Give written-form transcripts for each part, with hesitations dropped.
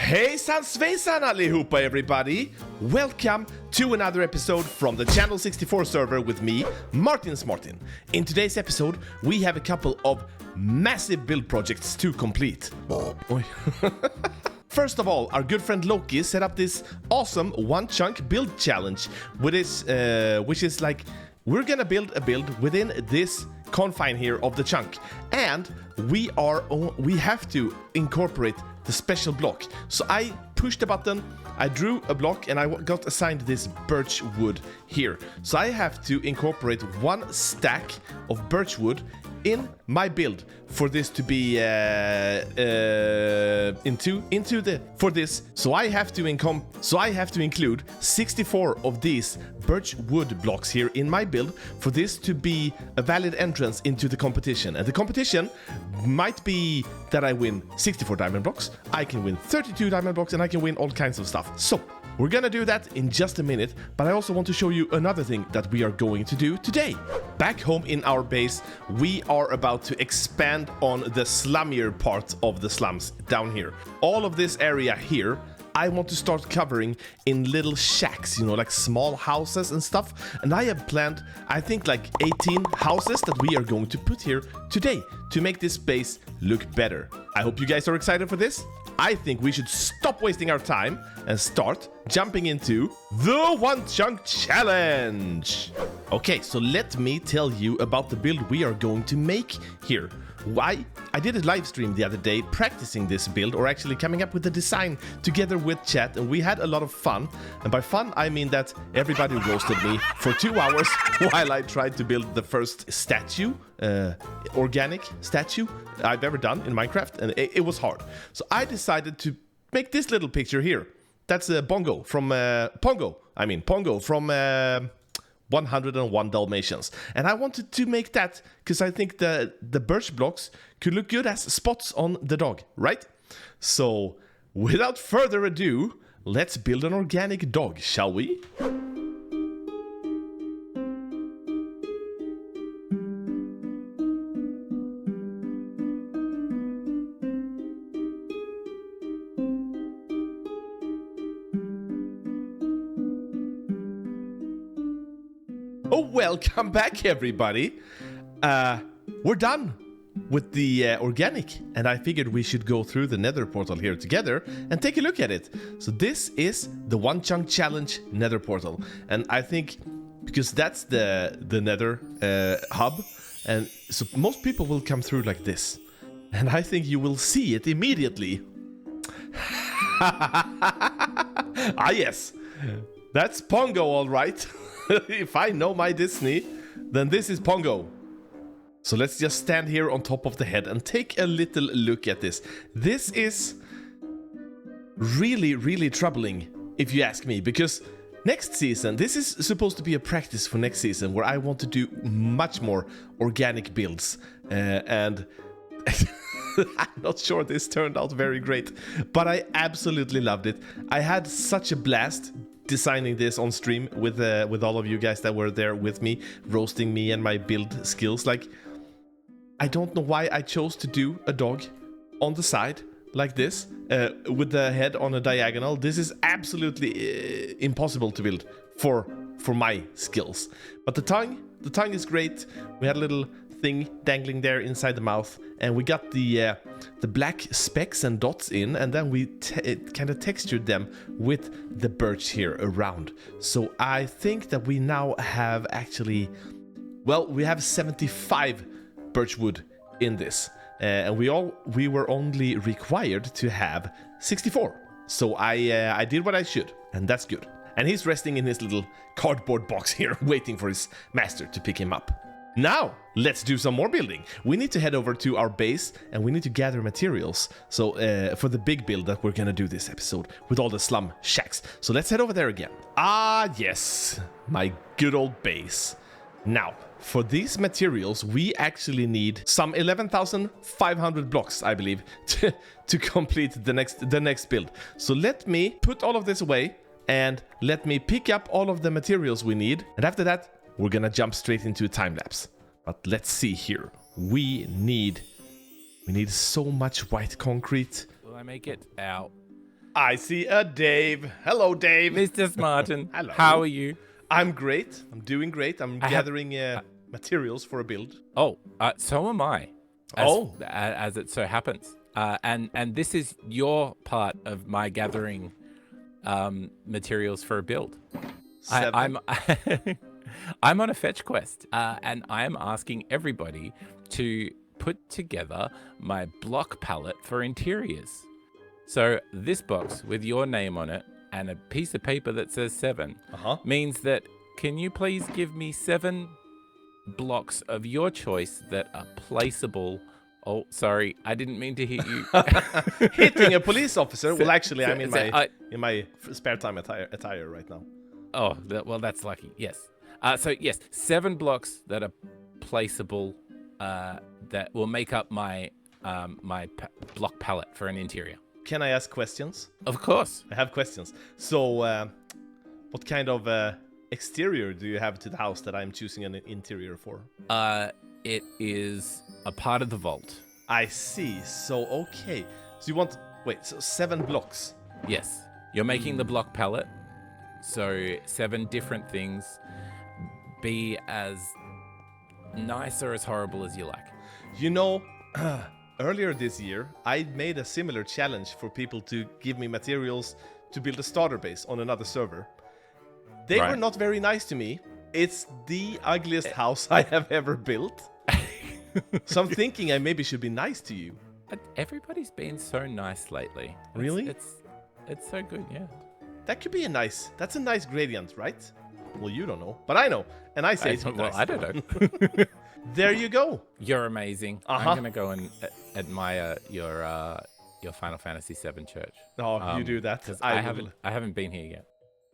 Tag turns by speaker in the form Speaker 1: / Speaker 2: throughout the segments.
Speaker 1: Hejsan svejsan allihopa everybody! Welcome to another episode from the Channel 64 server with me, martinsmartin. In today's episode, we have a couple of massive build projects to complete. First of all, our good friend Loki set up this awesome one-chunk build challenge, which is like, we're gonna build a build within this confine here of the chunk, and we have to incorporate the special block. So I pushed a button, I drew a block, and I got assigned this birch wood here. So I have to incorporate one stack of birch wood in my build for this to be for this. So I have to include 64 of these birch wood blocks here in my build for this to be a valid entrance into the competition. And the competition might be that I win 64 diamond blocks, I can win 32 diamond blocks, and I can win all kinds of stuff. So we're gonna do that in just a minute, but I also want to show you another thing that we are going to do today. Back home in our base, we are about to expand on the slummier part of the slums down here. All of this area here, I want to start covering in little shacks, you know, like small houses and stuff. And I have planned, I think, like 18 houses that we are going to put here today to make this base look better. I hope you guys are excited for this. I think we should stop wasting our time and start jumping into the One Chunk Challenge. Okay, so let me tell you about the build we are going to make here. Why? I did a live stream the other day practicing this build, or actually coming up with the design together with chat, and we had a lot of fun. And by fun, I mean that everybody roasted me for 2 hours while I tried to build the first statue, organic statue I've ever done in Minecraft, and it was hard. So I decided to make this little picture here. That's Pongo from Pongo from 101 Dalmatians. And I wanted to make that because I think the birch blocks could look good as spots on the dog, right? So without further ado, let's build an organic dog, shall we? Oh, welcome back, everybody. We're done with the organic, and I figured we should go through the nether portal here together and take a look at it. So this is the One Chunk Challenge nether portal, and I think because that's the nether hub, and so most people will come through like this, and I think you will see it immediately. Ah, yes, that's Pongo, all right. If I know my Disney, then this is Pongo. So let's just stand here on top of the head and take a little look at this. This is really, really troubling, if you ask me, because next season, this is supposed to be a practice for next season where I want to do much more organic builds. And I'm not sure this turned out very great, but I absolutely loved it. I had such a blast designing this on stream with all of you guys that were there with me, roasting me and my build skills. Like, I don't know why I chose to do a dog on the side like this, with the head on a diagonal. This is absolutely impossible to build for my skills. But the tongue is great. We had a little thing dangling there inside the mouth, and we got the black specks and dots in, and then we kind of textured them with the birch here around. So I think that we now have actually, well, we have 75 birch wood in this, and we were only required to have 64. So I did what I should, and that's good. And he's resting in his little cardboard box here, waiting for his master to pick him up. Now, let's do some more building. We need to head over to our base, and we need to gather materials. So, for the big build that we're gonna do this episode with all the slum shacks. So let's head over there again. Ah, yes, my good old base. Now, for these materials, we actually need some 11,500 blocks, I believe, to complete the next build. So let me put all of this away, and let me pick up all of the materials we need. And after that, we're gonna jump straight into a time lapse. But let's see here. We need so much white concrete.
Speaker 2: Will I make it out?
Speaker 1: I see a Dave. Hello, Dave.
Speaker 2: Mr. Martin.
Speaker 1: Hello.
Speaker 2: How are you?
Speaker 1: I'm great. I'm doing great. I'm gathering materials for a build.
Speaker 2: So am I. As it so happens. And this is your part of my gathering materials for a build. I'm I'm on a fetch quest, and I am asking everybody to put together my block palette for interiors. So this box with your name on it and a piece of paper that says 7 means that, can you please give me 7 blocks of your choice that are placeable? Oh, sorry, I didn't mean to hit you.
Speaker 1: Hitting a police officer? Well, actually, I'm in my spare time attire right now.
Speaker 2: Oh, well, that's lucky. Yes. So yes, 7 blocks that are placeable that will make up my block palette for an interior.
Speaker 1: Can I ask questions?
Speaker 2: Of course.
Speaker 1: I have questions. So, what kind of exterior do you have to the house that I'm choosing an interior for?
Speaker 2: It is a part of the vault.
Speaker 1: I see. So, okay. So you want... Wait, so 7 blocks?
Speaker 2: Yes. You're making the block palette. So 7 different things. Be as nice or as horrible as you like.
Speaker 1: You know... Earlier this year, I made a similar challenge for people to give me materials to build a starter base on another server. They were not very nice to me. It's the ugliest house I have ever built. So I'm thinking I maybe should be nice to you.
Speaker 2: Everybody's been so nice lately.
Speaker 1: Really?
Speaker 2: It's so good, yeah.
Speaker 1: That could be that's a nice gradient, right? Well, you don't know, but I know. And I say it's nice.
Speaker 2: Well, I don't know.
Speaker 1: There you go.
Speaker 2: You're amazing. I'm going to go and admire your Final Fantasy VII church.
Speaker 1: Oh, you do that.
Speaker 2: Because I haven't been here yet.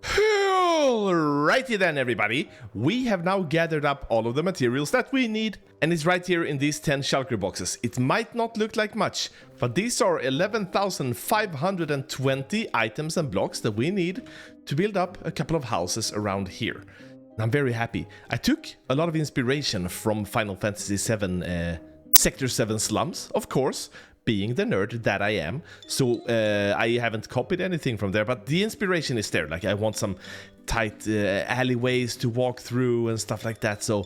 Speaker 1: Alrighty then, everybody. We have now gathered up all of the materials that we need, and it's right here in these 10 shulker boxes. It might not look like much, but these are 11,520 items and blocks that we need to build up a couple of houses around here. And I'm very happy. I took a lot of inspiration from Final Fantasy VII Sector 7 slums, of course, being the nerd that I am. So I haven't copied anything from there, but the inspiration is there. Like, I want some tight alleyways to walk through and stuff like that. So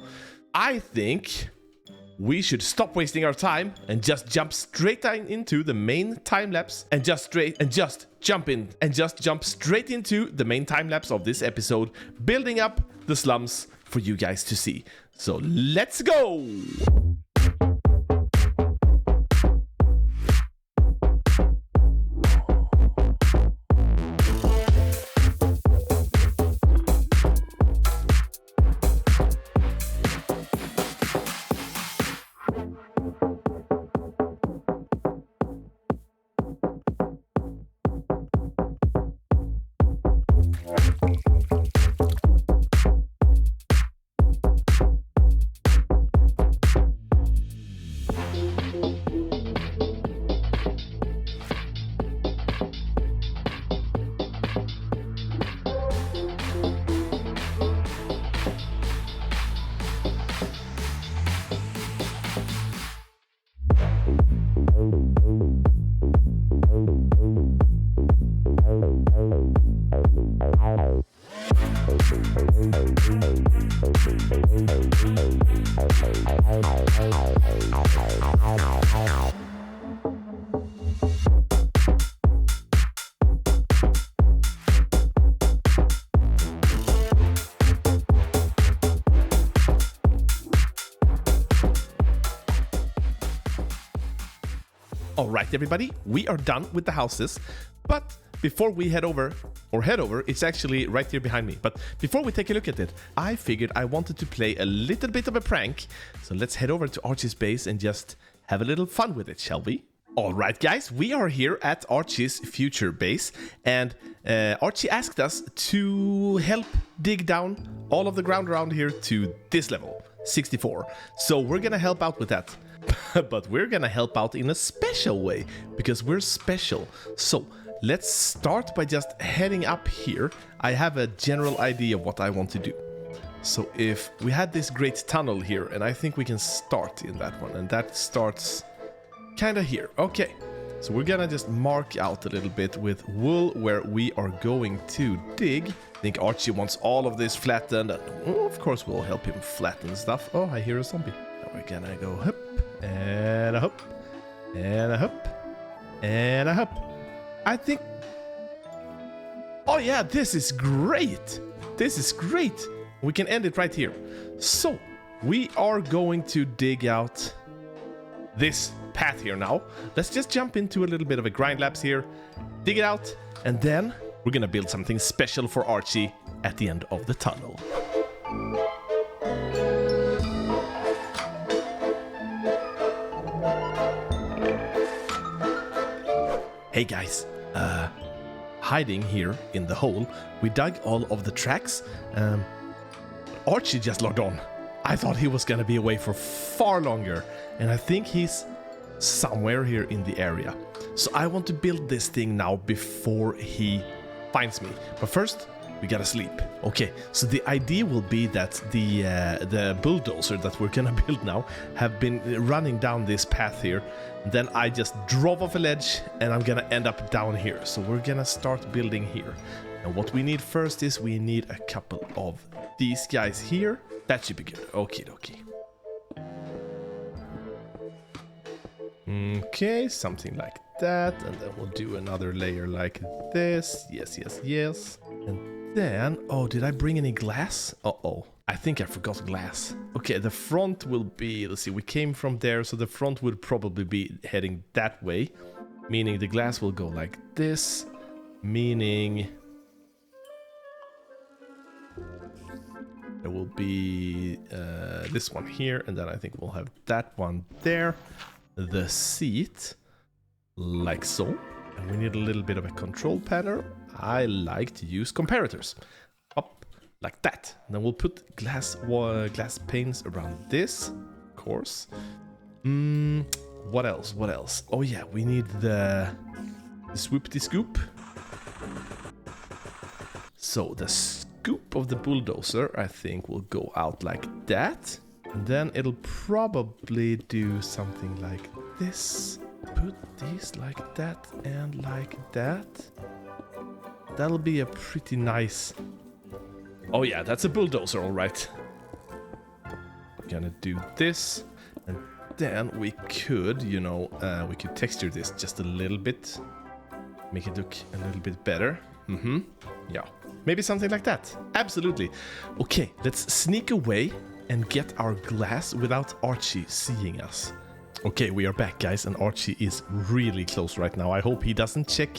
Speaker 1: I think we should stop wasting our time and just jump straight into the main time lapse and just jump straight into the main time lapse of this episode, building up the slums for you guys to see. So let's go! Alright, everybody, we are done with the houses, but before we head over, it's actually right here behind me, but before we take a look at it, I figured I wanted to play a little bit of a prank, so let's head over to Archie's base and just have a little fun with it, shall we? Alright guys, we are here at Archie's future base, and Archie asked us to help dig down all of the ground around here to this level, 64, so we're gonna help out with that. But we're gonna help out in a special way, because we're special. So let's start by just heading up here. I have a general idea of what I want to do. So if we had this great tunnel here, and I think we can start in that one, and that starts kind of here. Okay, So we're gonna just mark out a little bit with wool where we are going to dig. I think Archie wants all of this flattened. And, of course, we'll help him flatten stuff. Oh, I hear a zombie. Now we're gonna go hop and a hop and a hop and a hop. I think... Oh yeah, this is great. This is great. We can end it right here. So we are going to dig out this path here now. Let's just jump into a little bit of a grind lapse here, dig it out, and then we're gonna build something special for Archie at the end of the tunnel. Hey guys, hiding here in the hole, we dug all of the tracks. Archie just logged on. I thought he was gonna be away for far longer, and I think he's somewhere here in the area. So I want to build this thing now before he finds me. But first, we gotta sleep. Okay, so the idea will be that the bulldozer that we're gonna build now have been running down this path here. Then I just drove off a ledge and I'm gonna end up down here. So we're gonna start building here. And what we need first is we need a couple of these guys here. That should be good. Okie dokie. Okay, something like that. And then we'll do another layer like this. Yes, yes, yes. And then, oh, did I bring any glass? Uh-oh. I think I forgot glass. Okay, the front will be, let's see, we came from there, so the front would probably be heading that way. Meaning the glass will go like this. Meaning... there will be this one here, and then I think we'll have that one there. The seat, like so. And we need a little bit of a control panel. I like to use comparators. Up, like that. And then we'll put glass panes around this, of course. What else? What else? Oh yeah, we need the swoopty scoop. So the scoop of the bulldozer, I think, will go out like that. And then it'll probably do something like this. Put these like that and like that. That'll be a pretty nice... Oh yeah, that's a bulldozer, all right. We're gonna do this. And then we could, you know, we could texture this just a little bit. Make it look a little bit better. Yeah. Maybe something like that. Absolutely. Okay, let's sneak away and get our glass without Archie seeing us. Okay, we are back, guys, and Archie is really close right now. I hope he doesn't check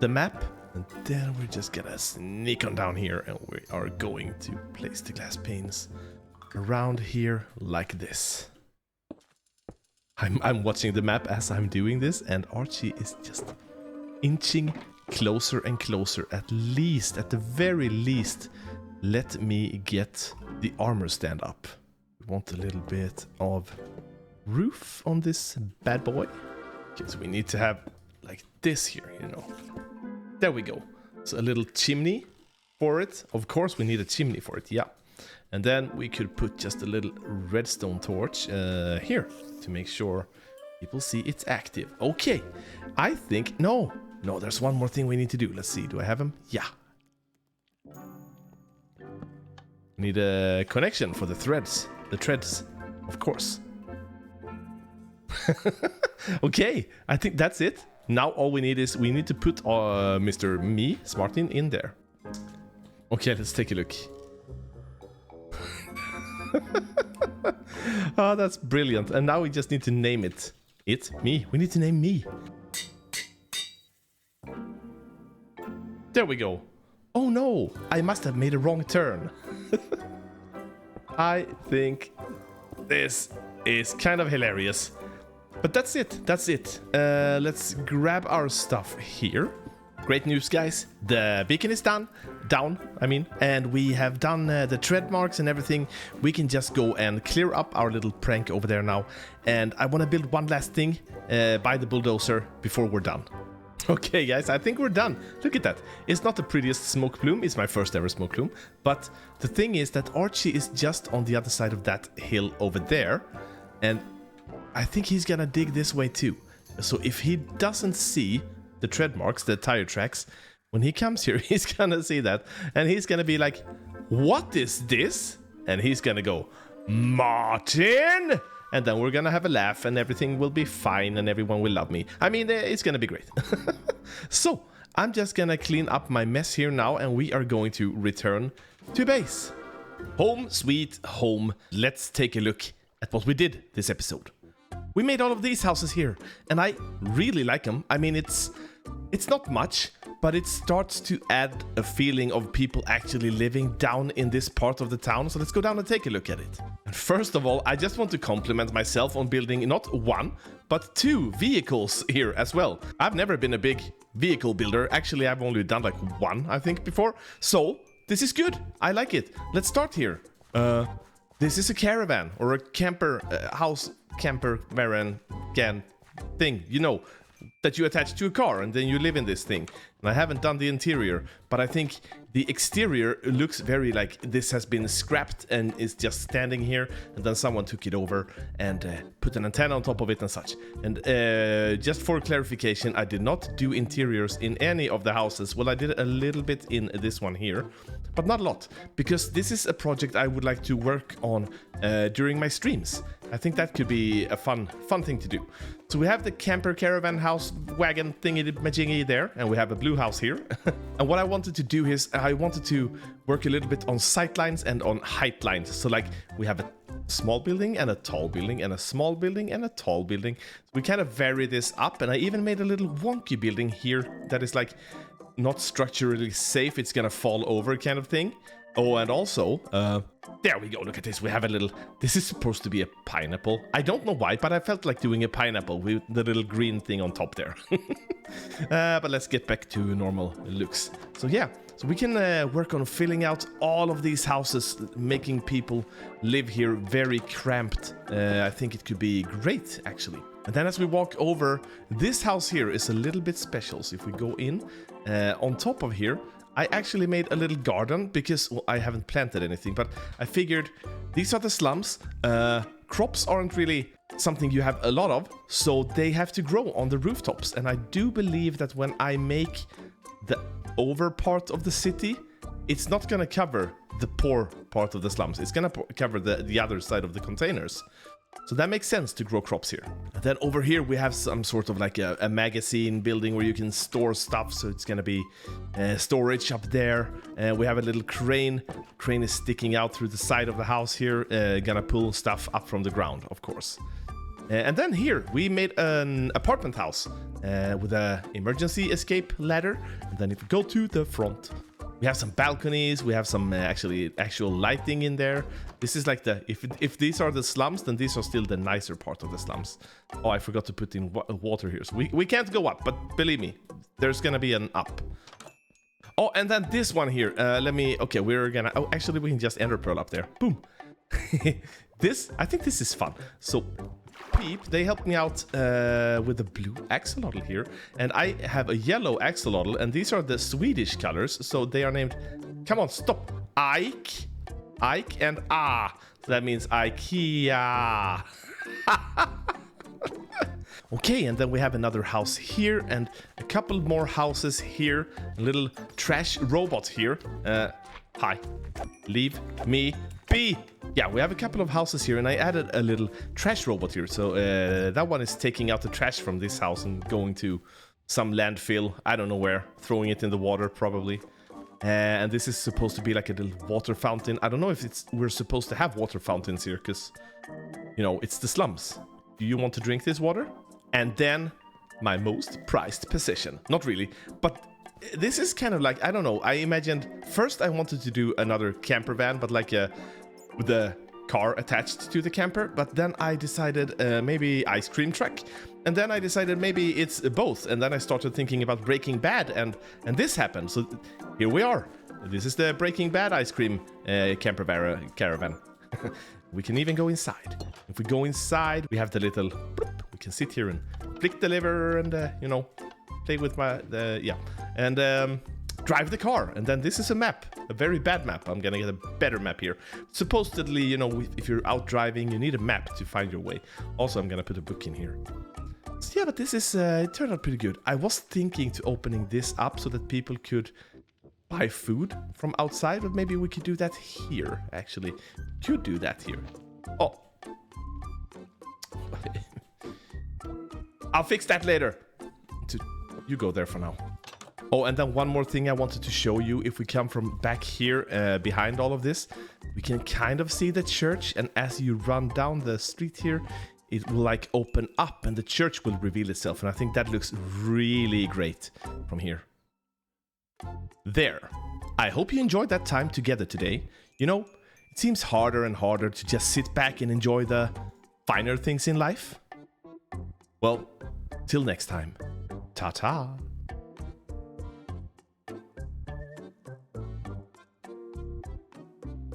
Speaker 1: the map. And then we're just gonna sneak on down here, and we are going to place the glass panes around here like this. I'm watching the map as I'm doing this, and Archie is just inching closer and closer. At the very least, let me get the armor stand up. We want a little bit of roof on this bad boy. Okay, so we need to have like this here, you know. There we go. So a little chimney for it. Of course, we need a chimney for it, yeah. And then we could put just a little redstone torch here to make sure people see it's active. Okay, I think... No, there's one more thing we need to do. Let's see, do I have him? Yeah. Need a connection for the threads. The threads, of course. Okay, I think that's it. Now all we need is we need to put Mr. Martin in there. Okay, let's take a look. Oh, that's brilliant. And now we just need to name it. Me. We need to name me. There we go. Oh no, I must have made a wrong turn. I think this is kind of hilarious. But that's it. Let's grab our stuff here. Great news, guys. The beacon is down, and we have done the tread marks and everything. We can just go and clear up our little prank over there now. And I want to build one last thing by the bulldozer before we're done. Okay, guys, I think we're done. Look at that. It's not the prettiest smoke plume. It's my first ever smoke plume. But the thing is that Archie is just on the other side of that hill over there. And I think he's gonna dig this way too. So if he doesn't see the tread marks, the tire tracks, when he comes here, he's gonna see that. And he's gonna be like, what is this? And he's gonna go, Martin! And then we're gonna have a laugh and everything will be fine and everyone will love me. I mean, it's gonna be great. So, I'm just gonna clean up my mess here now and we are going to return to base. Home sweet home. Let's take a look at what we did this episode. We made all of these houses here and I really like them. I mean, it's not much, but it starts to add a feeling of people actually living down in this part of the town. So let's go down and take a look at it. And first of all, I just want to compliment myself on building not 1, but 2 vehicles here as well. I've never been a big vehicle builder. Actually, I've only done like 1, I think, before. So this is good. I like it. Let's start here. This is a caravan or a camper house, camper van thing, you know, that you attach to a car and then you live in this thing. And I haven't done the interior, but I think the exterior looks very like this has been scrapped and is just standing here and then someone took it over and put an antenna on top of it and such. And just for clarification, I did not do interiors in any of the houses. Well, I did a little bit in this one here, but not a lot, because this is a project I would like to work on during my streams. I think that could be a fun thing to do. So we have the camper caravan house wagon thingy-majingy there, and we have a blue house here. And what I wanted to do is I wanted to work a little bit on sight lines and on height lines. So like we have a small building and a tall building and a small building and a tall building. So we kind of vary this up, and I even made a little wonky building here that is like not structurally safe. It's gonna fall over kind of thing. Oh, and also, there we go, look at this, we have a little, this is supposed to be a pineapple. I don't know why, but I felt like doing a pineapple with the little green thing on top there. But let's get back to normal looks. So yeah, so we can work on filling out all of these houses, making people live here very cramped. I think it could be great, actually. And then as we walk over, this house here is a little bit special. So if we go in, on top of here, I actually made a little garden because, well, I haven't planted anything, but I figured these are the slums. Crops aren't really something you have a lot of, so they have to grow on the rooftops. And I do believe that when I make the over part of the city, it's not going to cover the poor part of the slums. It's going to cover the other side of the containers. So that makes sense to grow crops here. And then over here we have some sort of like a magazine building where you can store stuff. So it's gonna be storage up there. We have a little crane. Crane is sticking out through the side of the house here. Gonna pull stuff up from the ground, of course. And then here we made an apartment house with an emergency escape ladder. And then if we go to the front, we have some balconies, we have some actual lighting in there. This is like the, if these are the slums, then these are still the nicer part of the slums. Oh, I forgot to put in water here. So we can't go up, but believe me, there's gonna be an up. Oh, and then this one here, okay, we're gonna, oh, actually we can just ender pearl up there. Boom. I think this is fun. So Peep, they helped me out with the blue axolotl here, and I have a yellow axolotl, and these are the Swedish colors, so they are named, come on, stop, Ike, and so that means IKEA. Okay, and then we have another house here, and a couple more houses here, a little trash robot here. Hi, leave me be. Yeah, we have a couple of houses here, and I added a little trash robot here. So that one is taking out the trash from this house and going to some landfill. I don't know where. Throwing it in the water, probably. And this is supposed to be like a little water fountain. I don't know if we're supposed to have water fountains here, because, you know, it's the slums. Do you want to drink this water? And then my most prized possession. Not really, but this is kind of like, I don't know. I imagined first I wanted to do another camper van, but like with the car attached to the camper. But then I decided maybe ice cream truck. And then I decided maybe it's both. And then I started thinking about Breaking Bad, and this happened. So here we are. This is the Breaking Bad ice cream caravan. We can even go inside. If we go inside, we have the little, we can sit here and flick the lever and, you know, play with and drive the car. And then this is a map, a very bad map. I'm gonna get a better map here. Supposedly, you know, if you're out driving, you need a map to find your way. Also, I'm gonna put a book in here. So yeah, but this is it turned out pretty good. I was thinking to opening this up so that people could buy food from outside, but maybe we could do that here. Actually, could do that here. Oh, I'll fix that later. You go there for now. Oh, and then one more thing I wanted to show you. If we come from back here behind all of this, we can kind of see the church. And as you run down the street here, it will like open up and the church will reveal itself. And I think that looks really great from here. There. I hope you enjoyed that time together today. You know, it seems harder and harder to just sit back and enjoy the finer things in life. Well, till next time. Ta-ta.